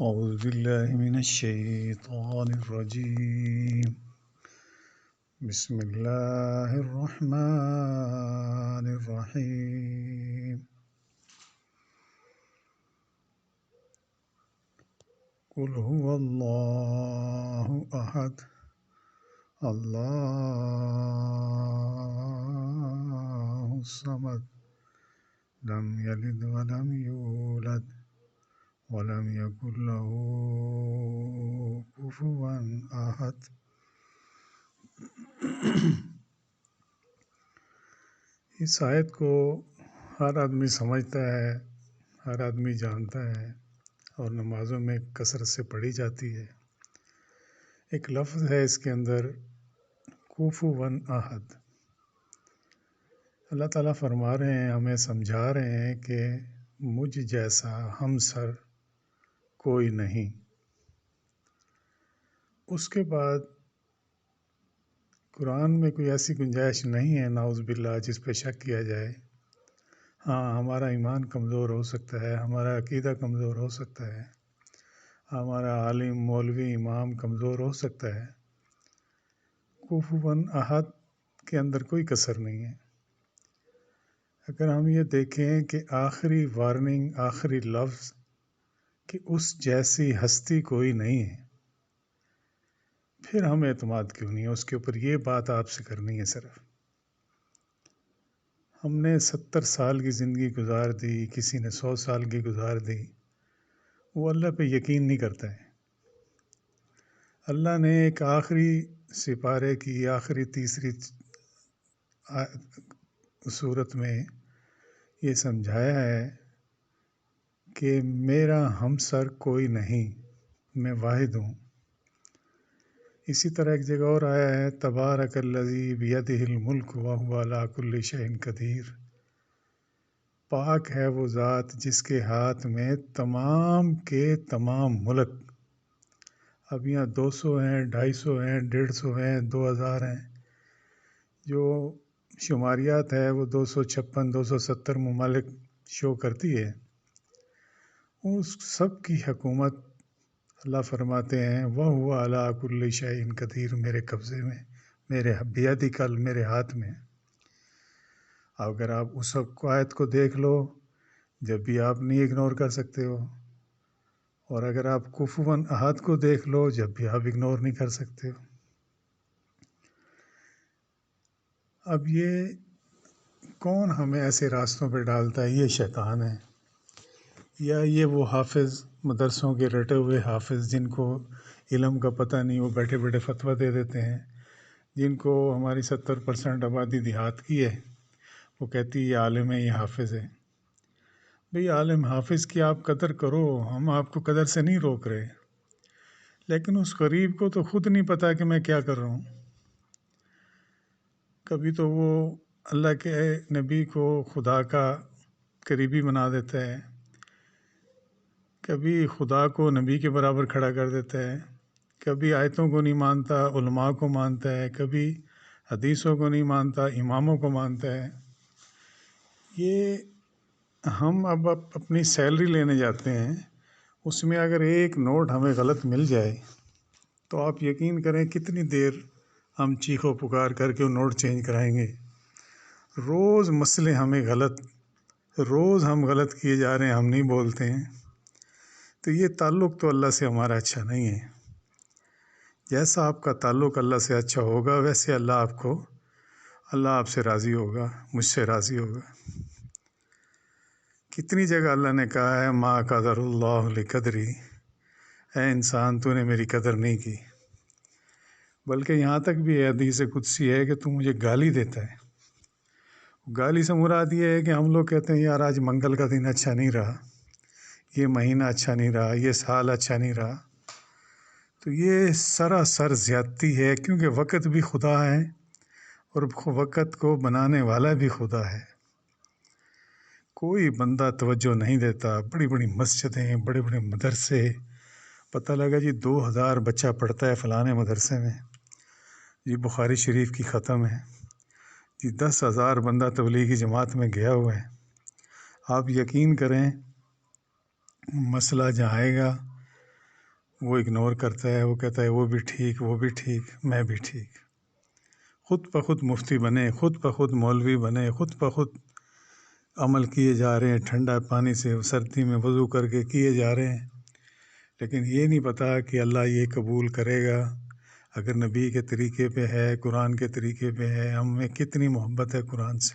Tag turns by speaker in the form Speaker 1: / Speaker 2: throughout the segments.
Speaker 1: أعوذ بالله من الشيطان الرجيم. بسم الله الرحمن الرحيم. قل هو الله أحد الله الصمد لم يلد ولم يولد ولم يكن له كفوا أحد. اس آیت کو ہر آدمی سمجھتا ہے، ہر آدمی جانتا ہے اور نمازوں میں کثرت سے پڑھی جاتی ہے۔ ایک لفظ ہے اس کے اندر کفوا احد۔ اللہ تعالیٰ فرما رہے ہیں، ہمیں سمجھا رہے ہیں کہ مجھ جیسا ہمسر کوئی نہیں۔ اس کے بعد قرآن میں کوئی ایسی گنجائش نہیں ہے نعوذ باللہ جس پہ شک کیا جائے۔ ہاں، ہمارا ایمان کمزور ہو سکتا ہے، ہمارا عقیدہ کمزور ہو سکتا ہے، ہمارا عالم مولوی امام کمزور ہو سکتا ہے، کفوا احد کے اندر کوئی کسر نہیں ہے۔ اگر ہم یہ دیکھیں کہ آخری وارننگ، آخری لفظ کہ اس جیسی ہستی کوئی نہیں ہے، پھر ہم اعتماد کیوں نہیں ہے اس کے اوپر؟ یہ بات آپ سے کرنی ہے صرف۔ ہم نے 70 سال کی زندگی گزار دی، کسی نے 100 سال کی گزار دی، وہ اللہ پہ یقین نہیں کرتا ہے۔ اللہ نے ایک آخری سپارے کی آخری تیسری صورت میں یہ سمجھایا ہے کہ میرا ہمسر کوئی نہیں، میں واحد ہوں۔ اسی طرح ایک جگہ اور آیا ہے، تبارک الذی بیدہ الملک وہو علی کل شیء قدیر۔ پاک ہے وہ ذات جس کے ہاتھ میں تمام کے تمام ملک۔ اب یہاں 200 ہیں، 250 ہیں، 150 ہیں، 2000 ہیں، جو شماریات ہے وہ 256 270 ممالک شو کرتی ہے۔ اس سب کی حکومت اللہ فرماتے ہیں وَهُوَ عَلَىٰ كُلِّ شَيْءٍ قدیر، میرے قبضے میں، میرے بیدِ کل، میرے ہاتھ میں۔ اگر آپ اس آیت کو دیکھ لو، جب بھی آپ نہیں اگنور کر سکتے ہو، اور اگر آپ کفوا احد کو دیکھ لو، جب بھی آپ اگنور نہیں کر سکتے ہو۔ اب یہ کون ہمیں ایسے راستوں پہ ڈالتا ہے؟ یہ شیطان ہے، یا یہ وہ حافظ، مدرسوں کے رٹے ہوئے حافظ جن کو علم کا پتہ نہیں، وہ بیٹھے بیٹھے فتویٰ دے دیتے ہیں، جن کو ہماری 70% آبادی دیہات کی ہے، وہ کہتی ہے یہ عالم ہے، یہ حافظ ہے۔ بھئی عالم حافظ کی آپ قدر کرو، ہم آپ کو قدر سے نہیں روک رہے، لیکن اس غریب کو تو خود نہیں پتہ کہ میں کیا کر رہا ہوں۔ کبھی تو وہ اللہ کے نبی کو خدا کا قریبی بنا دیتا ہے، کبھی خدا کو نبی کے برابر کھڑا کر دیتا ہے، کبھی آیتوں کو نہیں مانتا، علماء کو مانتا ہے، کبھی حدیثوں کو نہیں مانتا، اماموں کو مانتا ہے۔ یہ ہم اب اپنی سیلری لینے جاتے ہیں، اس میں اگر ایک نوٹ ہمیں غلط مل جائے تو آپ یقین کریں کتنی دیر ہم چیخ و پکار کر کے وہ نوٹ چینج کرائیں گے۔ روز مسئلے ہمیں غلط، روز ہم غلط کیے جا رہے ہیں، ہم نہیں بولتے ہیں۔ تو یہ تعلق تو اللہ سے ہمارا اچھا نہیں ہے۔ جیسا آپ کا تعلق اللہ سے اچھا ہوگا، ویسے اللہ آپ سے راضی ہوگا، مجھ سے راضی ہوگا۔ کتنی جگہ اللہ نے کہا ہے ما قدر اللہ لقدری، اے انسان تو نے میری قدر نہیں کی۔ بلکہ یہاں تک بھی حدیث قدسی ہے کہ تو مجھے گالی دیتا ہے۔ گالی سے مراد یہ ہے کہ ہم لوگ کہتے ہیں یار آج منگل کا دن اچھا نہیں رہا، یہ مہینہ اچھا نہیں رہا، یہ سال اچھا نہیں رہا۔ تو یہ سراسر زیادتی ہے، کیونکہ وقت بھی خدا ہے اور وقت کو بنانے والا بھی خدا ہے۔ کوئی بندہ توجہ نہیں دیتا، بڑی بڑی مسجدیں، بڑے بڑے مدرسے، پتہ لگا جی 2000 بچہ پڑھتا ہے فلانے مدرسے میں، جی بخاری شریف کی ختم ہے، جی 10,000 بندہ تبلیغی جماعت میں گیا ہوا ہے۔ آپ یقین کریں مسئلہ جہاں آئے گا وہ اگنور کرتا ہے، وہ کہتا ہے وہ بھی ٹھیک، وہ بھی ٹھیک، میں بھی ٹھیک۔ خود بخود مفتی بنے، خود بخود مولوی بنے، خود بخود عمل کیے جا رہے ہیں، ٹھنڈا پانی سے سردی میں وضو کر کے کیے جا رہے ہیں، لیکن یہ نہیں پتہ کہ اللہ یہ قبول کرے گا اگر نبی کے طریقے پہ ہے، قرآن کے طریقے پہ ہے، ہمیں کتنی محبت ہے قرآن سے،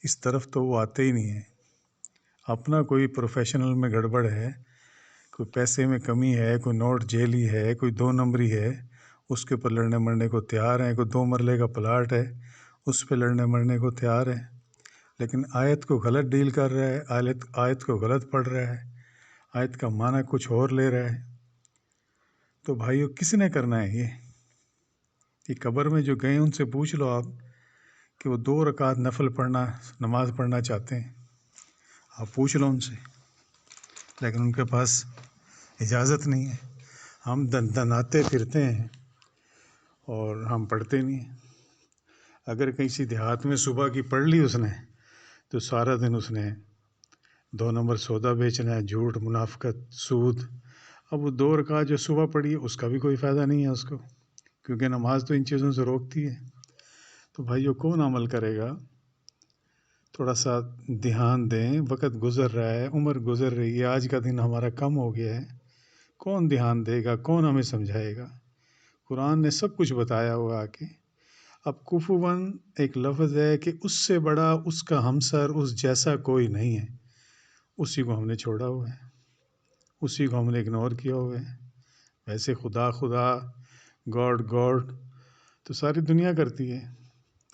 Speaker 1: اس طرف تو وہ آتے ہی نہیں ہے۔ اپنا کوئی پروفیشنل میں گڑبڑ ہے، کوئی پیسے میں کمی ہے، کوئی نوٹ جیلی ہے، کوئی 2 نمبری ہے، اس کے پر لڑنے مرنے کو تیار ہیں، کوئی 2 مرلے کا پلاٹ ہے اس پہ لڑنے مرنے کو تیار ہے، لیکن آیت کو غلط ڈیل کر رہا ہے، آیت کو غلط پڑھ رہا ہے، آیت کا معنی کچھ اور لے رہا ہے۔ تو بھائیو کس نے کرنا ہے یہ قبر میں جو گئے ان سے پوچھ لو آپ کہ وہ 2 رکعت نفل پڑھنا، نماز پڑھنا چاہتے ہیں، آپ پوچھ لو ان سے، لیکن ان کے پاس اجازت نہیں ہے۔ ہم دناتے پھرتے ہیں اور ہم پڑھتے نہیں ہیں۔ اگر کسی دیہات میں صبح کی پڑھ لی اس نے تو سارا دن اس نے 2 نمبر سودا بیچنا ہے، جھوٹ، منافقت، سود۔ اب وہ 2 رکعت جو صبح پڑھی ہے اس کا بھی کوئی فائدہ نہیں ہے اس کو، کیونکہ نماز تو ان چیزوں سے روکتی ہے۔ تو بھائیو کون عمل کرے گا؟ تھوڑا سا دھیان دیں، وقت گزر رہا ہے، عمر گزر رہی ہے، آج کا دن ہمارا کم ہو گیا ہے، کون دھیان دے گا، کون ہمیں سمجھائے گا؟ قرآن نے سب کچھ بتایا ہوا کہ اب کفواً ایک لفظ ہے کہ اس سے بڑا، اس کا ہمسر، اس جیسا کوئی نہیں ہے، اسی کو ہم نے چھوڑا ہوا ہے، اسی کو ہم نے اگنور کیا ہوا ہے۔ ویسے خدا خدا، گاڈ گاڈ تو ساری دنیا کرتی ہے،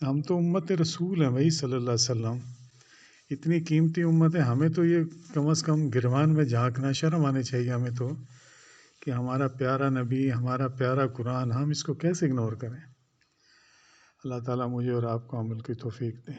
Speaker 1: ہم تو امت رسول ہیں بھائی صلی اللہ علیہ وسلم، اتنی قیمتی امت ہے، ہمیں تو یہ کم از کم گریبان میں جھانکنا، شرم آنے چاہیے ہمیں تو کہ ہمارا پیارا نبی، ہمارا پیارا قرآن، ہم اس کو کیسے اگنور کریں؟ اللہ تعالیٰ مجھے اور آپ کو عمل کی توفیق دے۔